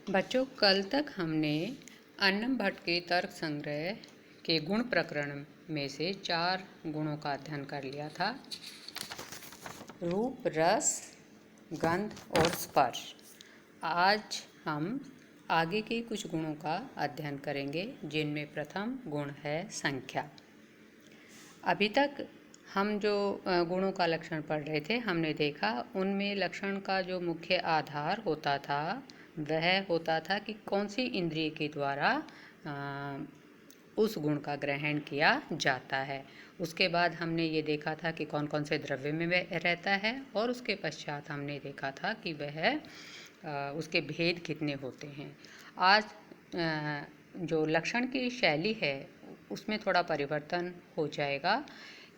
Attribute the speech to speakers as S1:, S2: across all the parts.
S1: बच्चों, कल तक हमने अन्नम भट्ट के तर्क संग्रह के गुण प्रकरण में से 4 गुणों का अध्ययन कर लिया था। रूप, रस, गंध और स्पर्श। आज हम आगे के कुछ गुणों का अध्ययन करेंगे, जिनमें प्रथम गुण है संख्या। अभी तक हम जो गुणों का लक्षण पढ़ रहे थे, हमने देखा उनमें लक्षण का जो मुख्य आधार होता था वह होता था कि कौन सी इंद्रिय के द्वारा उस गुण का ग्रहण किया जाता है। उसके बाद हमने ये देखा था कि कौन कौन से द्रव्य में वह रहता है, और उसके पश्चात हमने देखा था कि वह उसके भेद कितने होते हैं। आज जो लक्षण की शैली है उसमें थोड़ा परिवर्तन हो जाएगा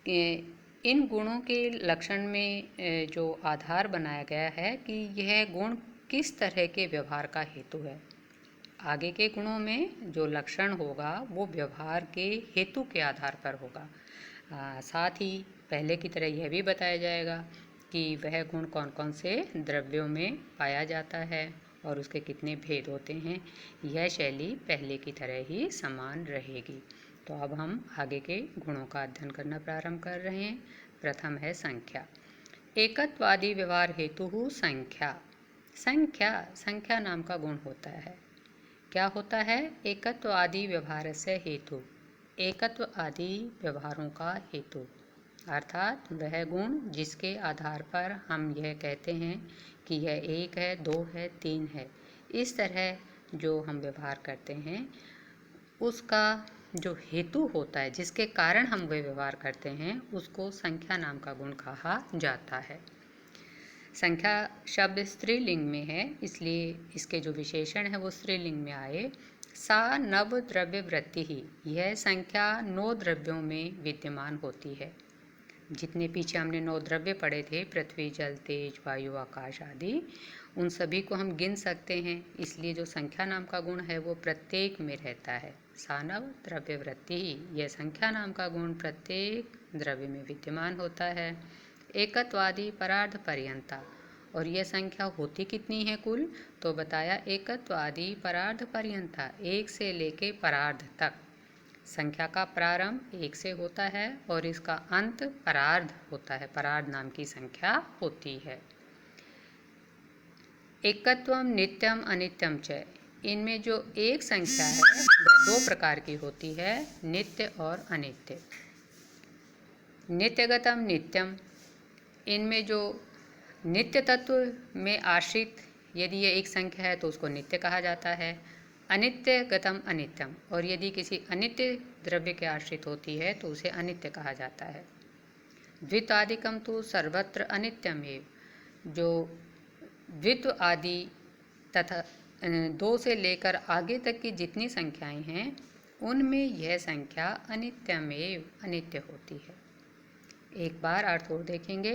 S1: कि इन गुणों के लक्षण में जो आधार बनाया गया है कि यह गुण किस तरह के व्यवहार का हेतु है। आगे के गुणों में जो लक्षण होगा वो व्यवहार के हेतु के आधार पर होगा। साथ ही पहले की तरह यह भी बताया जाएगा कि वह गुण कौन कौन से द्रव्यों में पाया जाता है और उसके कितने भेद होते हैं। यह शैली पहले की तरह ही समान रहेगी। तो अब हम आगे के गुणों का अध्ययन करना प्रारंभ कर रहे हैं। प्रथम है संख्या। एकत्वादि व्यवहार हेतु संख्या। संख्या नाम का गुण होता है। क्या होता है? एकत्व आदि व्यवहार से हेतु, एकत्व आदि व्यवहारों का हेतु, अर्थात वह गुण जिसके आधार पर हम यह कहते हैं कि यह 1 है, 2 है, 3 है। इस तरह जो हम व्यवहार करते हैं उसका जो हेतु होता है, जिसके कारण हम वह व्यवहार करते हैं, उसको संख्या नाम का गुण कहा जाता है। संख्या शब्द स्त्रीलिंग में है, इसलिए इसके जो विशेषण है वो स्त्रीलिंग में आए। सा नव द्रव्य वृत्ति ही, यह संख्या 9 द्रव्यों में विद्यमान होती है। जितने पीछे हमने 9 द्रव्य पढ़े थे, पृथ्वी, जल, तेज, वायु, आकाश आदि, उन सभी को हम गिन सकते हैं। इसलिए जो संख्या नाम का गुण है वो प्रत्येक में रहता है। सानव द्रव्य वृत्ति ही, यह संख्या नाम का गुण प्रत्येक द्रव्य में विद्यमान होता है। एकत्वादि परार्ध पर्यंता, और यह संख्या होती कितनी है कुल? तो बताया एकत्वादि परार्ध पर्यंता, 1 से लेके परार्ध तक। संख्या का प्रारंभ 1 से होता है और इसका अंत परार्ध होता है। परार्ध नाम की संख्या होती है। एकत्वम नित्यम अनित्यम च, इनमें जो एक संख्या है वह 2 प्रकार की होती है, नित्य और अनित्य। नित्यगतम नित्यम, इनमें जो नित्य तत्व में आश्रित यदि ये एक संख्या है तो उसको नित्य कहा जाता है। अनित्य गतम अनित्यम, और यदि किसी अनित्य द्रव्य के आश्रित होती है तो उसे अनित्य कहा जाता है। द्वित्वादिकम तो सर्वत्र अनित्यम एव, जो द्वित्व आदि तथा 2 से लेकर आगे तक की जितनी संख्याएं हैं उनमें यह संख्या अनित्यमेव, अनित्य होती है। एक बार अर्थ और देखेंगे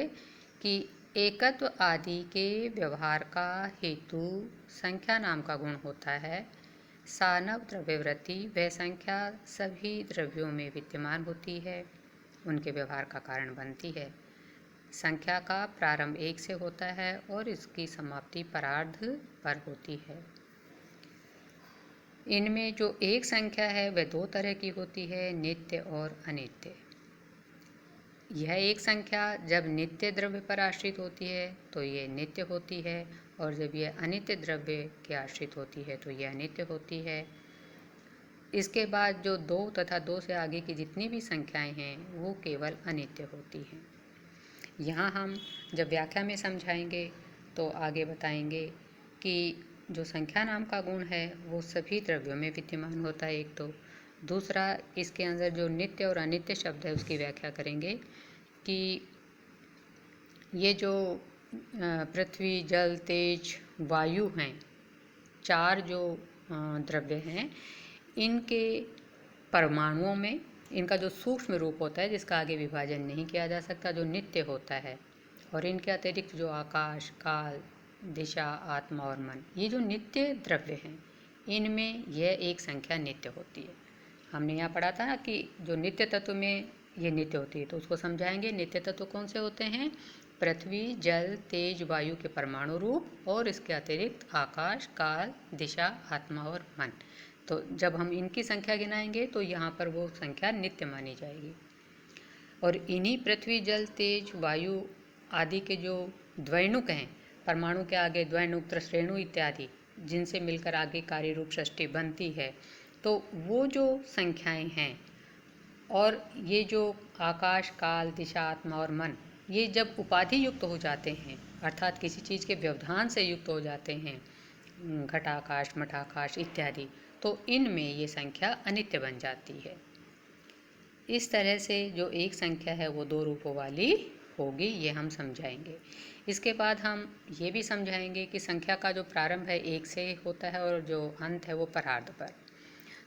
S1: कि एकत्व आदि के व्यवहार का हेतु संख्या नाम का गुण होता है। सानव द्रव्यवृत्ति, वह संख्या सभी द्रव्यों में विद्यमान होती है, उनके व्यवहार का कारण बनती है। संख्या का प्रारंभ 1 से होता है और इसकी समाप्ति परार्ध पर होती है। इनमें जो एक संख्या है वह 2 तरह की होती है, नित्य और अनित्य। यह एक संख्या जब नित्य द्रव्य पर आश्रित होती है तो यह नित्य होती है, और जब यह अनित्य द्रव्य के आश्रित होती है तो यह अनित्य होती है। इसके बाद जो 2 तथा 2 से आगे की जितनी भी संख्याएं हैं वो केवल अनित्य होती हैं। यहाँ हम जब व्याख्या में समझाएंगे तो आगे बताएंगे कि जो संख्या नाम का गुण है वो सभी द्रव्यों में विद्यमान होता है, एक तो। दूसरा, इसके अंदर जो नित्य और अनित्य शब्द है उसकी व्याख्या करेंगे कि ये जो पृथ्वी, जल, तेज, वायु हैं, 4 जो द्रव्य हैं, इनके परमाणुओं में इनका जो सूक्ष्म रूप होता है जिसका आगे विभाजन नहीं किया जा सकता, जो नित्य होता है, और इनके अतिरिक्त जो आकाश, काल, दिशा, आत्मा और मन, ये जो नित्य द्रव्य हैं, इनमें यह एक संख्या नित्य होती है। हमने यहाँ पढ़ा था कि जो नित्य तत्व में ये नित्य होती है, तो उसको समझाएंगे। नित्य तत्व कौन से होते हैं? पृथ्वी, जल, तेज, वायु के परमाणु रूप और इसके अतिरिक्त आकाश, काल, दिशा, आत्मा और मन। तो जब हम इनकी संख्या गिनाएंगे तो यहाँ पर वो संख्या नित्य मानी जाएगी। और इन्हीं पृथ्वी, जल, तेज, वायु आदि के जो द्वैणुक हैं, परमाणु के आगे द्वैणुक, त्रश्रेणु इत्यादि, जिनसे मिलकर आगे कार्य रूप षष्ठी बनती है, तो वो जो संख्याएं हैं और ये जो आकाश, काल, दिशा, आत्मा और मन, ये जब उपाधि युक्त हो जाते हैं, अर्थात किसी चीज़ के व्यवधान से युक्त हो जाते हैं, घटाकाश, मठाकाश इत्यादि, तो इनमें ये संख्या अनित्य बन जाती है। इस तरह से जो एक संख्या है वो दो रूपों वाली होगी, ये हम समझाएंगे। इसके बाद हम ये भी समझाएंगे कि संख्या का जो प्रारंभ है एक से होता है और जो अंत है वो परार्ध पर।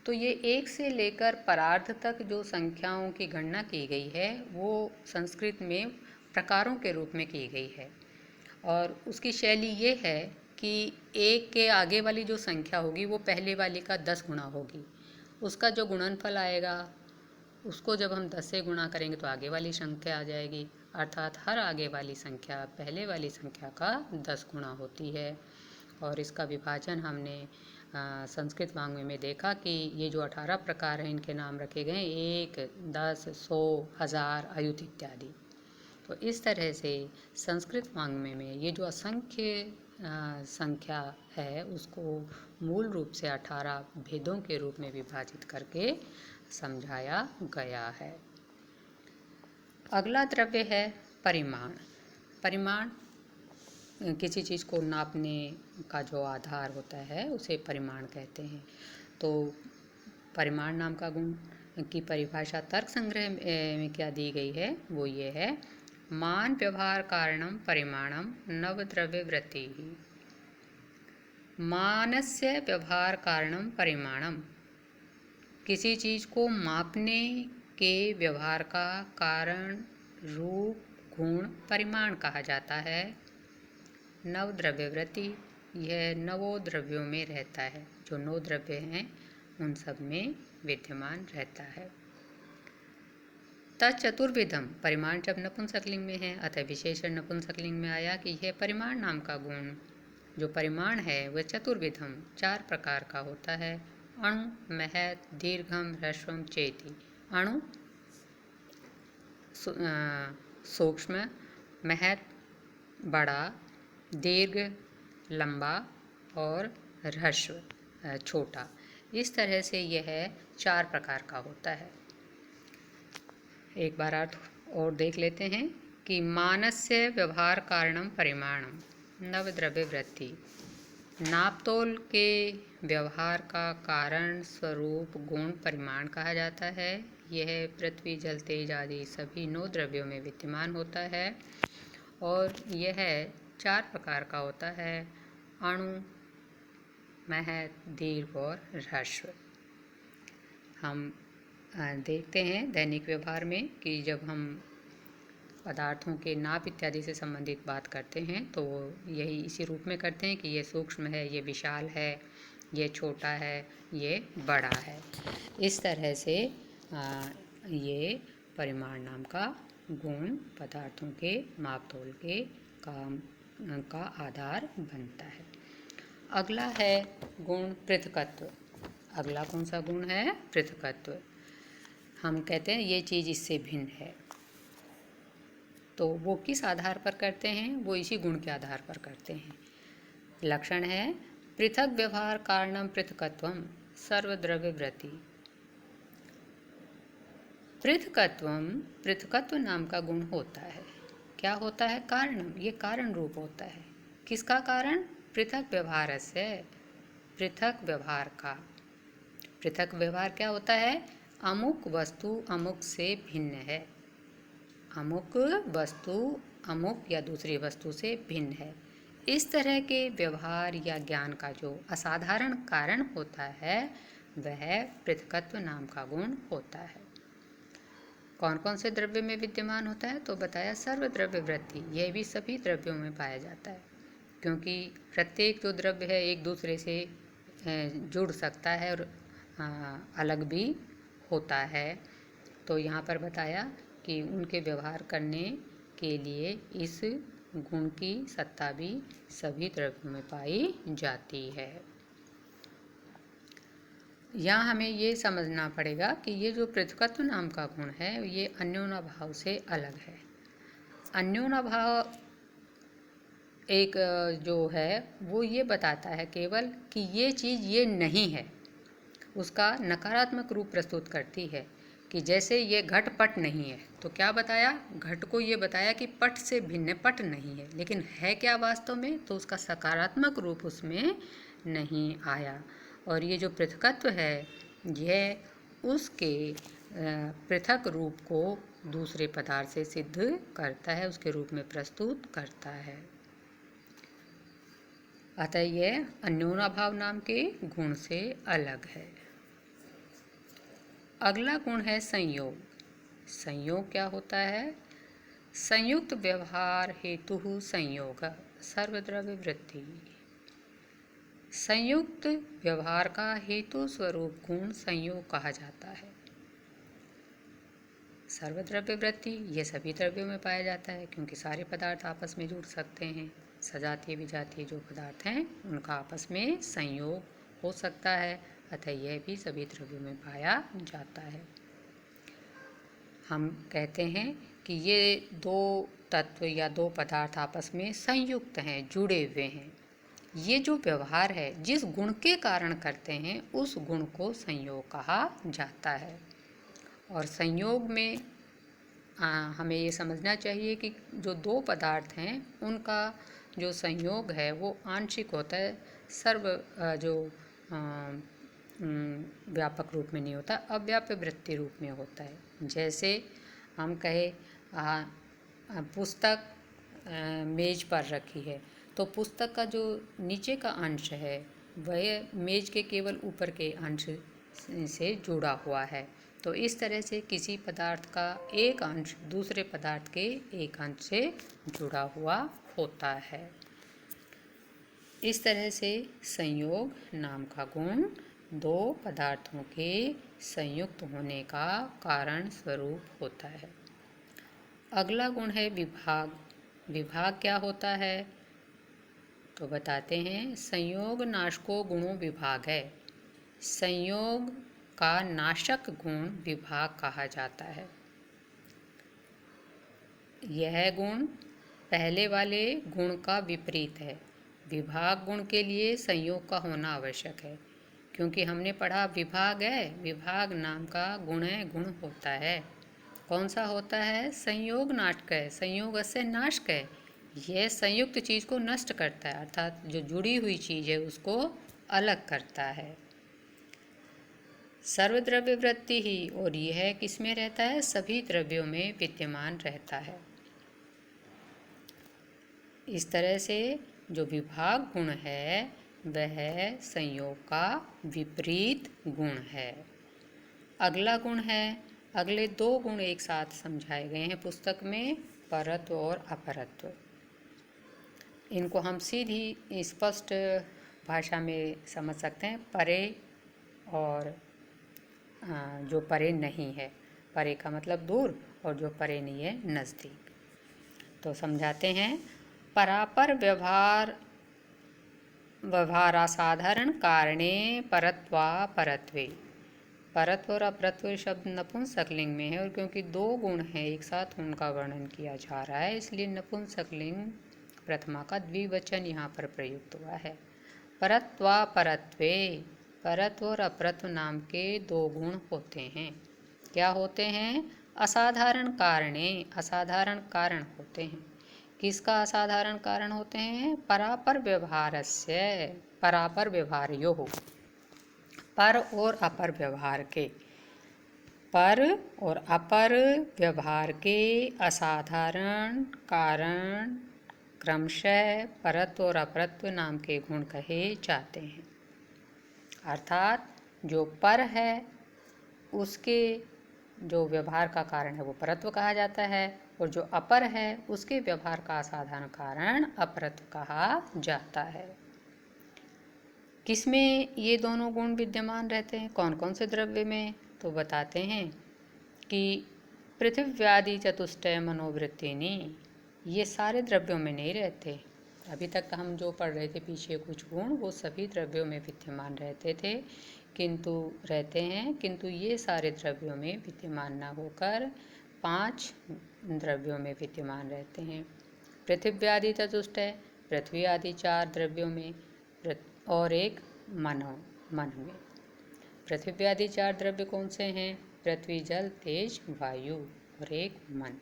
S1: तो ये एक से लेकर परार्ध तक जो संख्याओं की गणना की गई है वो संस्कृत में प्रकारों के रूप में की गई है। और उसकी शैली ये है कि एक के आगे वाली जो संख्या होगी वो पहले वाली का 10 गुना होगी। उसका जो गुणनफल आएगा उसको जब हम 10 से गुणा करेंगे तो आगे वाली संख्या आ जाएगी, अर्थात हर आगे वाली संख्या पहले वाली संख्या का 10 गुना होती है। और इसका विभाजन हमने संस्कृत वाङ्मय में देखा कि ये जो 18 प्रकार हैं इनके नाम रखे गए 1, 10, 100, 1000, अयुत इत्यादि। तो इस तरह से संस्कृत वाङ्मय में ये जो असंख्य संख्या है उसको मूल रूप से 18 भेदों के रूप में विभाजित करके समझाया गया है। अगला द्रव्य है परिमाण। परिमाण किसी चीज़ को नापने का जो आधार होता है उसे परिमाण कहते हैं। तो परिमाण नाम का गुण की परिभाषा तर्क संग्रह में क्या दी गई है वो ये है, मान व्यवहार कारणम परिमाणम नवद्रव्य वृत्ति। मानस्य व्यवहार कारणम परिमाणम, किसी चीज़ को मापने के व्यवहार का कारण, रूप, गुण परिमाण कहा जाता है। नवद्रव्य वृत्ति, यह नवों द्रव्यों में रहता है, जो 9 द्रव्य हैं उन सब में विद्यमान रहता है। तत्चतुर्विधम, परिमाण जब नपुंसकलिंग में है अतः विशेषण नपुंसकलिंग में आया कि यह परिमाण नाम का गुण जो परिमाण है वह चतुर्विधम 4 प्रकार का होता है। अणु, महत, दीर्घम, ह्रस्वम, चेति। अणु सूक्ष्म, महत बड़ा, दीर्घ लंबा और ह्रस्व छोटा। इस तरह से यह 4 प्रकार का होता है। एक बार और देख लेते हैं कि मानस्य व्यवहार कारणम परिमाणम नवद्रव्य वृत्ति, नापतोल के व्यवहार का कारण, स्वरूप, गुण परिमाण कहा जाता है। यह पृथ्वी, जल, तेज आदि सभी 9 द्रव्यों में विद्यमान होता है और यह 4 प्रकार का होता है, अणु, महत, दीर्घ और ह्रस्व। हम देखते हैं दैनिक व्यवहार में कि जब हम पदार्थों के नाप इत्यादि से संबंधित बात करते हैं तो यही इसी रूप में करते हैं कि ये सूक्ष्म है, ये विशाल है, ये छोटा है, ये बड़ा है। इस तरह से ये परिमाण नाम का गुण पदार्थों के मापतोल के काम का आधार बनता है। अगला है गुण पृथकत्व। अगला कौन सा गुण है? पृथकत्व। हम कहते हैं ये चीज़ इससे भिन्न है, तो वो किस आधार पर करते हैं? वो इसी गुण के आधार पर करते हैं। लक्षण है पृथक व्यवहार कारणम पृथकत्वम सर्वद्रव्य वृत्ति। पृथकत्वम, पृथकत्व नाम का गुण होता है। क्या होता है? कारणम, ये कारण रूप होता है। किसका कारण? पृथक व्यवहार से, पृथक व्यवहार का। पृथक व्यवहार क्या होता है? अमुक वस्तु अमुक से भिन्न है, अमुक वस्तु अमुक या दूसरी वस्तु से भिन्न है। इस तरह के व्यवहार या ज्ञान का जो असाधारण कारण होता है वह पृथकत्व नाम का गुण होता है। कौन कौन से द्रव्य में विद्यमान होता है? तो बताया सर्वद्रव्य वृत्ति, यह भी सभी द्रव्यों में पाया जाता है, क्योंकि प्रत्येक जो द्रव्य है एक दूसरे से जुड़ सकता है और अलग भी होता है। तो यहाँ पर बताया कि उनके व्यवहार करने के लिए इस गुण की सत्ता भी सभी द्रव्यों में पाई जाती है। यहाँ हमें ये समझना पड़ेगा कि ये जो पृथकत्व नाम का गुण है ये अन्योनाभाव से अलग है। अन्योनाभाव एक जो है वो ये बताता है केवल कि ये चीज़ ये नहीं है, उसका नकारात्मक रूप प्रस्तुत करती है। कि जैसे ये घट पट नहीं है, तो क्या बताया, घट को ये बताया कि पट से भिन्न पट नहीं है, लेकिन है क्या वास्तव में, तो उसका सकारात्मक रूप उसमें नहीं आया। और ये जो पृथकत्व है यह उसके पृथक रूप को दूसरे पदार्थ से सिद्ध करता है, उसके रूप में प्रस्तुत करता है। अतः यह अन्योनाभाव नाम के गुण से अलग है। अगला गुण है संयोग। संयोग क्या होता है? संयुक्त व्यवहार हेतु संयोग सर्वद्रव्य वृत्ति। संयुक्त व्यवहार का हेतु स्वरूप गुण संयोग कहा जाता है। सर्वद्रव्य वृत्ति ये सभी द्रव्यों में पाया जाता है, क्योंकि सारे पदार्थ आपस में जुड़ सकते हैं। सजातीय विजातीय जो पदार्थ हैं उनका आपस में संयोग हो सकता है, अतः यह भी सभी द्रव्यों में पाया जाता है। हम कहते हैं कि ये दो तत्व या दो पदार्थ आपस में संयुक्त हैं, जुड़े हुए हैं। ये जो व्यवहार है जिस गुण के कारण करते हैं उस गुण को संयोग कहा जाता है। और संयोग में हमें ये समझना चाहिए कि जो दो पदार्थ हैं उनका जो संयोग है वो आंशिक होता है, सर्व जो व्यापक रूप में नहीं होता, अव्याप्य वृत्ति रूप में होता है। जैसे हम कहे पुस्तक मेज पर रखी है, तो पुस्तक का जो नीचे का अंश है वह मेज के केवल ऊपर के अंश से जुड़ा हुआ है। तो इस तरह से किसी पदार्थ का एक अंश दूसरे पदार्थ के एक अंश से जुड़ा हुआ होता है। इस तरह से संयोग नाम का गुण दो पदार्थों के संयुक्त होने का कारण स्वरूप होता है। अगला गुण है विभाग। विभाग क्या होता है तो बताते हैं, संयोग नाशको गुणों विभाग है। संयोग का नाशक गुण विभाग कहा जाता है। यह गुण पहले वाले गुण का विपरीत है। विभाग गुण के लिए संयोग का होना आवश्यक है, क्योंकि हमने पढ़ा विभाग है, विभाग नाम का गुण है, गुण होता है। कौन सा होता है? संयोग नाशक है, संयोग से नाशक है। यह संयुक्त चीज़ को नष्ट करता है, अर्थात जो जुड़ी हुई चीज़ है उसको अलग करता है। सर्वद्रव्य वृत्ति ही, और यह किसमें रहता है? सभी द्रव्यों में विद्यमान रहता है। इस तरह से जो विभाग गुण है वह संयोग का विपरीत गुण है। अगला गुण है, अगले दो गुण एक साथ समझाए गए हैं पुस्तक में, परत्व और अपरत्व। इनको हम सीधी स्पष्ट भाषा में समझ सकते हैं। परे और जो परे नहीं है, परे का मतलब दूर और जो परे नहीं है नज़दीक। तो समझाते हैं, परापर व्यवहारासाधारण कारणे परत्वा परत्वे। परत्व और अपरत्व शब्द नपुंसकलिंग में है, और क्योंकि दो गुण हैं एक साथ उनका वर्णन किया जा रहा है, इसलिए नपुंसकलिंग प्रथमा का द्विवचन यहाँ पर प्रयुक्त हुआ है। परत्वा परत्वे, परत्व और अपरत्व नाम के दो गुण होते हैं। क्या होते हैं? असाधारण कारणे, असाधारण कारण होते हैं। किसका असाधारण कारण होते हैं? परापर व्यवहारस्य, परापर व्यवहारयोः, पर और अपर व्यवहार के, पर और अपर व्यवहार के असाधारण कारण क्रमशः परत्व और अपरत्व नाम के गुण कहे जाते हैं। अर्थात जो पर है उसके जो व्यवहार का कारण है वो परत्व कहा जाता है, और जो अपर है उसके व्यवहार का असाधारण कारण अपरत्व कहा जाता है। किसमें ये दोनों गुण विद्यमान रहते हैं? कौन कौन से द्रव्य में? तो बताते हैं कि पृथिव्यादि चतुष्टय मनोवृत्तिनी, ये सारे द्रव्यों में नहीं रहते। अभी तक हम जो पढ़ रहे थे पीछे कुछ गुण, वो सभी द्रव्यों में विद्यमान रहते थे, किंतु ये सारे द्रव्यों में विद्यमान न होकर 5 द्रव्यों में विद्यमान रहते हैं। पृथ्वी आदि चतुष्ट है, पृथ्वी आदि 4 द्रव्यों में और एक मन में। पृथ्वी आदि 4 द्रव्य कौन से हैं? पृथ्वी, जल, तेज, वायु और एक मन।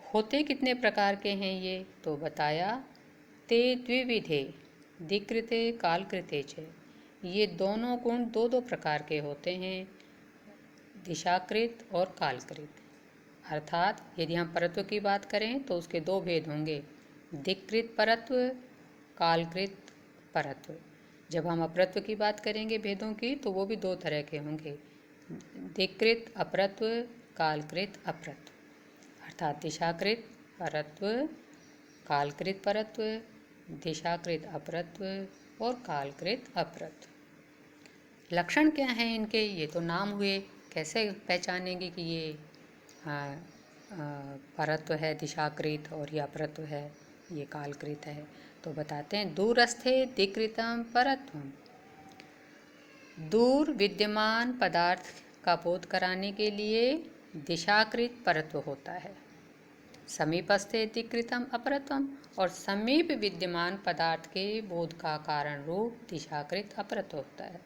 S1: होते कितने प्रकार के हैं ये? तो बताया, ते द्विविधे दिक्कृते कालकृते च। ये दोनों गुण दो दो प्रकार के होते हैं, दिशाकृत और कालकृत। अर्थात यदि हम परत्व की बात करें तो उसके 2 भेद होंगे, दिक्कृत परत्व, कालकृत परत्व। जब हम अपरत्व की बात करेंगे भेदों की, तो वो भी 2 तरह के होंगे, दिक्कृत अपरत्व, कालकृत अपरत्व। अर्थात दिशाकृत परत्व, कालकृत परत्व, दिशाकृत अपरत्व और कालकृत अपरत्व। लक्षण क्या हैं इनके? ये तो नाम हुए, कैसे पहचानेंगे कि ये परत्व है दिशाकृत और ये अपरत्व है, ये कालकृत है? तो बताते हैं, दूरस्थे दिक्कृतम परत्वम। दूर विद्यमान पदार्थ का बोध कराने के लिए दिशाकृत परत्व होता है। समीपस्थे दिक्कृतम अपरत्वम, और समीप विद्यमान पदार्थ के बोध का कारण रूप दिशाकृत अपरत्व होता है।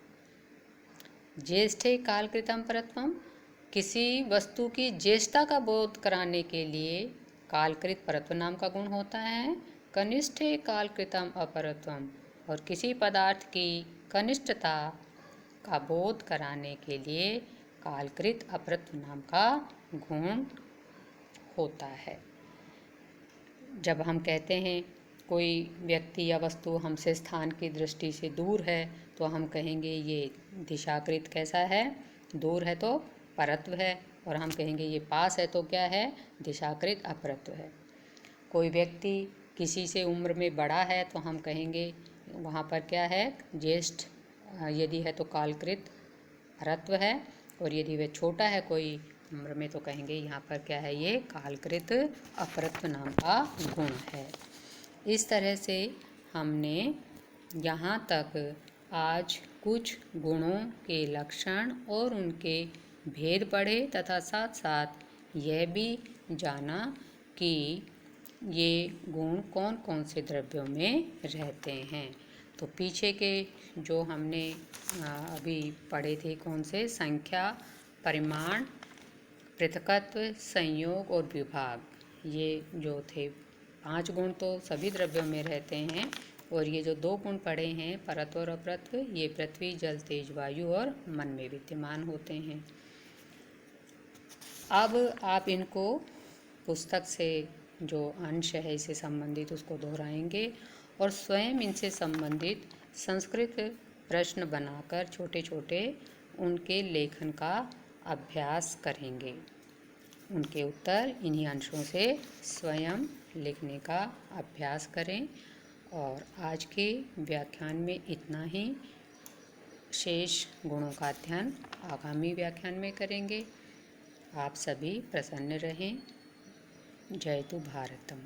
S1: ज्येष्ठे कालकृतम परत्वम, किसी वस्तु की ज्येष्ठता का बोध कराने के लिए कालकृत परत्व नाम का गुण होता है। कनिष्ठे कालकृतम अपरत्वम, और किसी पदार्थ की कनिष्ठता का बोध कराने के लिए कालकृत अपरत्व नाम का गुण होता है। जब हम कहते हैं कोई व्यक्ति या वस्तु हमसे स्थान की दृष्टि से दूर है, तो हम कहेंगे ये दिशाकृत कैसा है? दूर है तो परत्व है, और हम कहेंगे ये पास है तो क्या है? दिशाकृत अपरत्व है। कोई व्यक्ति किसी से उम्र में बड़ा है तो हम कहेंगे वहाँ पर क्या है? ज्येष्ठ यदि है तो कालकृत परत्व है, और यदि वह छोटा है कोई उम्र में तो कहेंगे यहाँ पर क्या है? ये कालकृत अपरत्व नाम का गुण है। इस तरह से हमने यहाँ तक आज कुछ गुणों के लक्षण और उनके भेद पढ़े, तथा साथ साथ यह भी जाना कि ये गुण कौन कौन से द्रव्यों में रहते हैं। तो पीछे के जो हमने अभी पढ़े थे, कौन से? संख्या, परिमाण, पृथकत्व, संयोग और विभाग, ये जो थे 5 गुण तो सभी द्रव्यों में रहते हैं, और ये जो 2 गुण पढ़े हैं परत्व और अपरत्व, ये पृथ्वी, जल, तेज, वायु और मन में विद्यमान होते हैं। अब आप इनको पुस्तक से जो अंश है इससे संबंधित उसको दोहराएंगे, और स्वयं इनसे संबंधित संस्कृत प्रश्न बनाकर छोटे छोटे उनके लेखन का अभ्यास करेंगे। उनके उत्तर इन्हीं अंशों से स्वयं लिखने का अभ्यास करें। और आज के व्याख्यान में इतना ही। शेष गुणों का अध्ययन आगामी व्याख्यान में करेंगे। आप सभी प्रसन्न रहें। जयतु भारतम।